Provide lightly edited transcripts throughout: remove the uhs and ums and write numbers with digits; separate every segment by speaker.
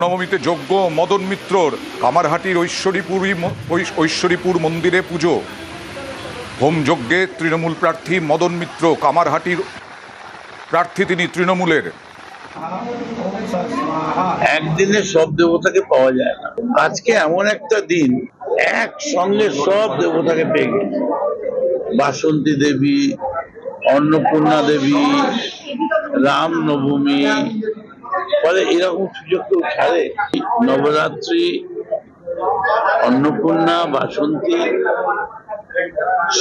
Speaker 1: নবমীতে যজ্ঞ মদন মিত্রর কামারহাটির ঐশ্বরীপুর মন্দিরে পুজো। হোম যজ্ঞে তৃণমূল প্রার্থী মদন মিত্র, কামারহাটির প্রার্থী তিনি তৃণমূলের।
Speaker 2: একদিনে সব দেবতাকে পাওয়া যায় না। আজকে এমন একটা দিন, একসঙ্গে সব দেবতাকে পেয়ে গেছে। বাসন্তী দেবী, অন্নপূর্ণা দেবী, রাম নবমী, ফলে এরকম সুযোগ কেউ ছাড়ে? নবরাত্রি, অন্নপূর্ণা, বাসন্তী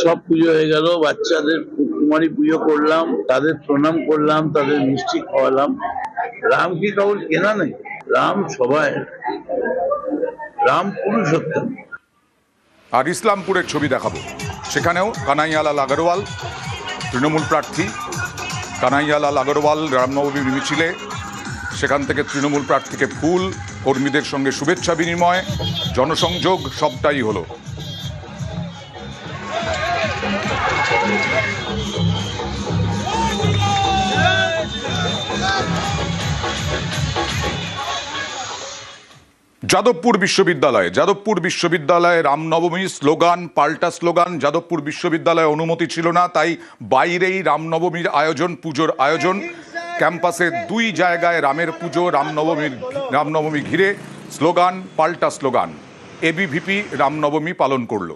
Speaker 2: সব পুজো হয়ে গেল। বাচ্চাদের কুমারী পুজো করলাম, তাদের প্রণাম করলাম, তাদের মিষ্টি খাওয়ালাম। রাম কি কেবল কেনা নেই, রাম সবাই, রাম পুরুষোত্তম।
Speaker 1: আর ইসলামপুরের ছবি দেখাবো, সেখানেও কানাইয়ালাল আগরওয়াল তৃণমূল প্রার্থী। কানাইয়ালাল আগরওয়াল রামনবমীর মিছিলে, সেখান থেকে তৃণমূল প্রার্থীকে ফুল, কর্মীদের সঙ্গে শুভেচ্ছা বিনিময়, জনসংযোগ সবটাই হলো। যাদবপুর বিশ্ববিদ্যালয়ে রামনবমী স্লোগান, পাল্টা স্লোগান। যাদবপুর বিশ্ববিদ্যালয়ে অনুমতি ছিল না, তাই বাইরেই রামনবমীর আয়োজন, পুজোর আয়োজন। ক্যাম্পাসে দুই জায়গায় রামের পুজো, রামনবমী ঘিরে স্লোগান, পাল্টা স্লোগান। এবিভিপি রামনবমী পালন করল।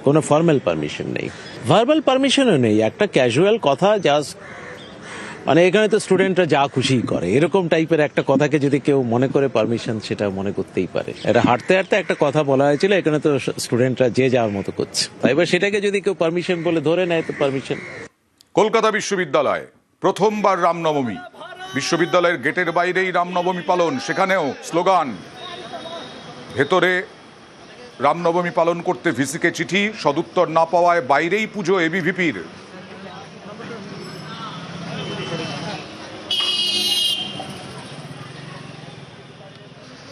Speaker 3: কোনো ফর্মাল পারমিশন নেই, ভার্বাল পারমিশনও নেই। একটা ক্যাজুয়াল কথা, জাস্ট মানে এখানে তো স্টুডেন্টরা যা খুশি করে, এরকম টাইপের একটা কথাকে যদি কেউ মনে করে পারমিশন, সেটা মনে করতেই পারে। এটা হাঁটতে হাঁটতে একটা কথা বলা হয়েছিল, এখানে তো স্টুডেন্টরা যে যার মতো করছে, তাই এবার সেটাকে যদি কেউ পারমিশন বলে ধরে নেয় তো পারমিশন।
Speaker 1: কলকাতা বিশ্ববিদ্যালয় প্রথমবার রামনবমী, বিশ্ববিদ্যালয়ের গেটের বাইরেই রামনবমী পালন, সেখানেও স্লোগান। ভেতরে রামনবমী পালন করতে ভিসিকে চিঠি, সদুত্তর না পাওয়ায় বাইরেই পুজো এবিভিপির।